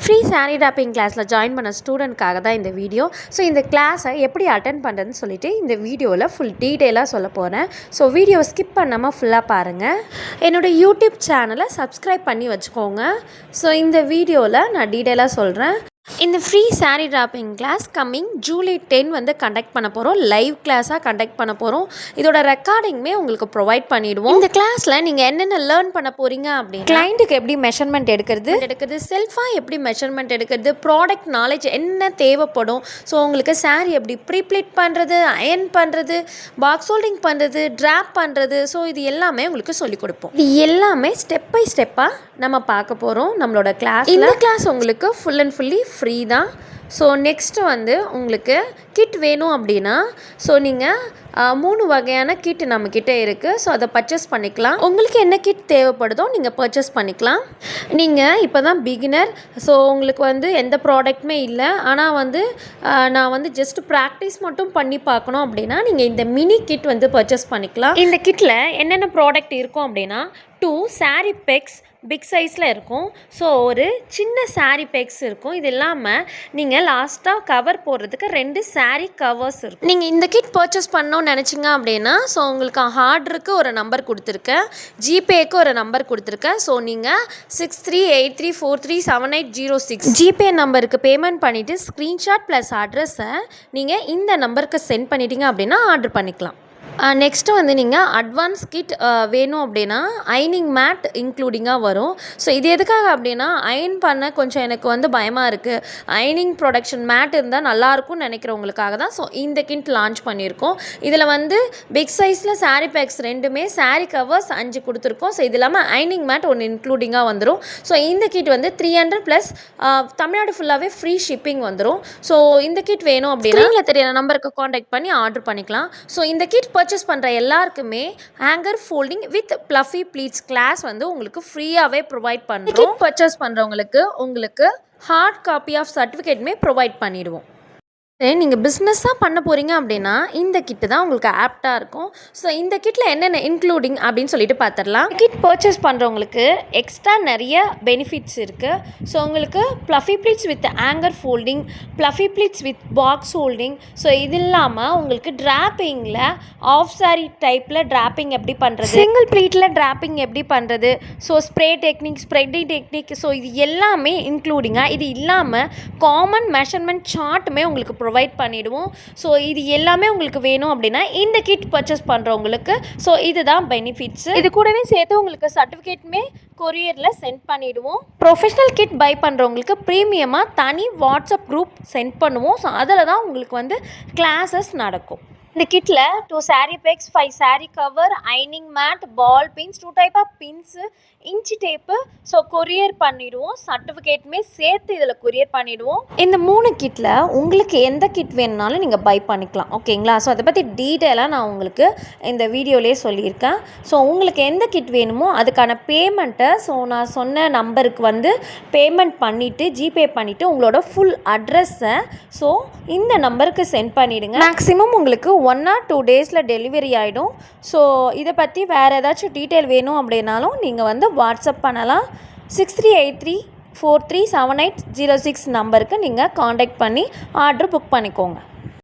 Free sari topping கிளாஸில் join பண்ண ஸ்டூடெண்ட்காக தான் இந்த வீடியோ. ஸோ இந்த கிளாஸை எப்படி அட்டென்ட் பண்ணுறதுன்னு சொல்லிட்டு இந்த வீடியோவில் ஃபுல் டீட்டெயிலாக சொல்ல போகிறேன். ஸோ வீடியோவை ஸ்கிப் பண்ணாமல் ஃபுல்லாக பாருங்கள். என்னோடய யூடியூப் சேனலை சப்ஸ்கிரைப் பண்ணி வச்சுக்கோங்க. ஸோ இந்த வீடியோவில் நான் டீட்டெயிலாக சொல்கிறேன். இந்த free sari draping class coming July 10 வந்து கண்டக்ட் பண்ண போகிறோம். லைவ் கிளாஸாக கண்டக்ட் பண்ண போகிறோம். இதோட ரெக்கார்டிங்குமே உங்களுக்கு ப்ரொவைட் பண்ணிவிடுவோம். இந்த கிளாஸில் நீங்கள் என்னென்ன லேர்ன் பண்ண போகிறீங்க அப்படின்னு, கிளைண்ட்டுக்கு எப்படி மெஷர்மெண்ட் எடுக்கிறது, செல்ஃபாக எப்படி மெஷர்மெண்ட் எடுக்கிறது, ப்ராடக்ட் நாலேஜ் என்ன தேவைப்படும், ஸோ உங்களுக்கு சாரீ எப்படி ப்ரீப்ளீட் பண்ணுறது, அயன் பண்ணுறது, பாக்ஸ் ஹோல்டிங் பண்ணுறது, ட்ராப் பண்ணுறது, ஸோ இது எல்லாமே உங்களுக்கு சொல்லிக் கொடுப்போம். இது எல்லாமே ஸ்டெப் பை ஸ்டெப்பாக நம்ம பார்க்க போகிறோம் நம்மளோட கிளாஸ். இந்த கிளாஸ் உங்களுக்கு ஃபுல் அண்ட் ஃபுல்லி ஃப்ரீ தான். ஸோ நெக்ஸ்ட்டு வந்து உங்களுக்கு கிட் வேணும் அப்படின்னா, ஸோ நீங்கள் 3 வகையான கிட் நம்மக்கிட்ட இருக்குது. ஸோ அதை பர்ச்சேஸ் பண்ணிக்கலாம். உங்களுக்கு என்ன கிட் தேவைப்படுதோ நீங்கள் பர்ச்சேஸ் பண்ணிக்கலாம். நீங்கள் இப்போ தான் பிகினர், ஸோ உங்களுக்கு வந்து எந்த ப்ராடக்ட்டுமே இல்லை, ஆனால் வந்து நான் வந்து ஜஸ்ட் ப்ராக்டிஸ் மட்டும் பண்ணி பார்க்கணும் அப்படின்னா நீங்கள் இந்த மினி கிட் வந்து பர்ச்சேஸ் பண்ணிக்கலாம். இந்த கிட்டில் என்னென்ன ப்ராடக்ட் இருக்கும் அப்படின்னா, 2 சாரீ பெக்ஸ் பிக் சைஸில் இருக்கும். ஸோ ஒரு சின்ன சாரீ பெக்ஸ் இருக்கும். இது இல்லாமல் நீங்கள் லாஸ்ட்டாக கவர் போடுறதுக்கு 2 சாரீ கவர்ஸ் இருக்கும். நீங்கள் இந்த கிட் பர்ச்சேஸ் பண்ணணும்னு நினச்சிங்க அப்படின்னா, ஸோ உங்களுக்கு ஆர்டருக்கு ஒரு நம்பர் கொடுத்துருக்கேன், ஜிபேக்கு ஒரு நம்பர் கொடுத்துருக்கேன். ஸோ நீங்கள் 6383437806 ஜிபே நம்பருக்கு பேமெண்ட் பண்ணிவிட்டு ஸ்க்ரீன்ஷாட் ப்ளஸ் அட்ரஸை நீங்கள் இந்த நம்பருக்கு சென்ட் பண்ணிட்டீங்க அப்படின்னா ஆர்டர் பண்ணிக்கலாம். நெக்ஸ்ட்டு வந்து நீங்கள் அட்வான்ஸ் கிட் வேணும் அப்படின்னா அயனிங் மேட் இன்க்ளூடிங்காக வரும். ஸோ இது எதுக்காக அப்படின்னா, அயன் பண்ண கொஞ்சம் எனக்கு வந்து பயமாக இருக்குது, அயனிங் ப்ரொடக்ஷன் மேட் இருந்தால் நல்லாயிருக்கும்னு நினைக்கிறவங்களுக்காக தான் ஸோ இந்த கிட் லான்ச் பண்ணியிருக்கோம். இதில் வந்து பிக் சைஸில் சாரீ பேக்ஸ் 2மே, சாரீ கவர்ஸ் 5 கொடுத்துருக்கோம். ஸோ இது இல்லாமல் அயனிங் மேட் ஒன்று இன்க்ளூடிங்காக வந்துடும். ஸோ இந்த கிட் வந்து 300 ப்ளஸ் தமிழ்நாடு ஃபுல்லாகவே ஃப்ரீ ஷிப்பிங் வந்துடும். ஸோ இந்த கிட் வேணும் அப்படின்னா இல்லை தெரியாத நம்பருக்கு காண்டாக்ட் பண்ணி ஆர்டர் பண்ணிக்கலாம். ஸோ இந்த கிட் பர்ச்சேஸ் பண்ணுற எல்லாருக்குமே hanger folding with fluffy pleats class வந்து உங்களுக்கு ஃப்ரீயாகவே ப்ரொவைட் பண்ணுறோம். கிட் பர்ச்சேஸ் பண்ணுறவங்களுக்கு உங்களுக்கு ஹார்ட் காப்பி ஆஃப் சர்டிஃபிகேட்டுமே ப்ரொவைட் பண்ணிடுவோம். நீங்கள் பிஸ்னஸாக பண்ண போகிறீங்க அப்படின்னா இந்த கிட்டு தான் உங்களுக்கு ஆப்டாக இருக்கும். ஸோ இந்த கிட்டில் என்னென்ன இன்க்ளூடிங் அப்படின்னு சொல்லிட்டு பார்த்துடலாம். கிட் பர்ச்சேஸ் பண்ணுறவங்களுக்கு எக்ஸ்ட்ரா நிறைய பெனிஃபிட்ஸ் இருக்குது. ஸோ உங்களுக்கு fluffy pleats with hanger folding, fluffy pleats with box holding, so இது இல்லாமல் உங்களுக்கு ட்ராப்பிங்கில் ஆஃப் சாரீ டைப்பில் ட்ராப்பிங் எப்படி பண்ணுறது, சிங்கிள் ப்ளீட்டில் ட்ராப்பிங் எப்படி பண்ணுறது, so spray technique, spreading technique, so இது எல்லாமே இன்க்ளூடிங்காக. இது இல்லாமல் காமன் மெஷர்மெண்ட் சார்ட்டுமே உங்களுக்கு ப்ரொவைட் பண்ணிவிடுவோம். ஸோ இது எல்லாமே உங்களுக்கு வேணும் அப்படின்னா இந்த கிட் பர்ச்சேஸ் பண்ணுறவங்களுக்கு ஸோ இதுதான் பெனிஃபிட்ஸு. இது கூடவே சேர்த்து உங்களுக்கு சர்டிஃபிகேட்டுமே கொரியரில் சென்ட் பண்ணிவிடுவோம். ப்ரொஃபஷ்னல் கிட் பை பண்ணுறவங்களுக்கு ப்ரீமியமாக தனி வாட்ஸ்அப் குரூப் சென்ட் பண்ணுவோம். ஸோ அதில் தான் உங்களுக்கு வந்து கிளாஸஸ் நடக்கும். இந்த கிட்டில் 2 சாரீ பேக்ஸ், 5 சாரீ கவர், அயனிங் mat, ball pins, 2 type of pins, இன்ச்சி டேப்பு, ஸோ கொரியர் பண்ணிவிடுவோம். சர்டிஃபிகேட்டுமே சேர்த்து இதில் கொரியர் பண்ணிவிடுவோம். இந்த 3 கிட்டில் உங்களுக்கு எந்த கிட் வேணுனாலும் நீங்கள் பை பண்ணிக்கலாம். ஓகேங்களா? ஸோ அதை பற்றி டீட்டெயிலாக நான் உங்களுக்கு இந்த வீடியோலேயே சொல்லியிருக்கேன். ஸோ உங்களுக்கு எந்த கிட் வேணுமோ அதுக்கான பேமெண்ட்டை ஸோ நான் சொன்ன நம்பருக்கு வந்து பேமெண்ட் பண்ணிவிட்டு ஜிபே பண்ணிவிட்டு உங்களோட ஃபுல் அட்ரஸை ஸோ இந்த நம்பருக்கு சென்ட் பண்ணிவிடுங்க. மேக்ஸிமம் உங்களுக்கு 1 or 2 டேஸில் டெலிவரி ஆகிடும். ஸோ இதை பற்றி வேறு ஏதாச்சும் டீட்டெயில் வேணும் அப்படின்னாலும் நீங்கள் வந்து வாட்ஸ்அப் பண்ணலாம். 6383437806 நம்பருக்கு நீங்கள் காண்டாக்ட் பண்ணி ஆர்டர் புக் பண்ணிக்கோங்க.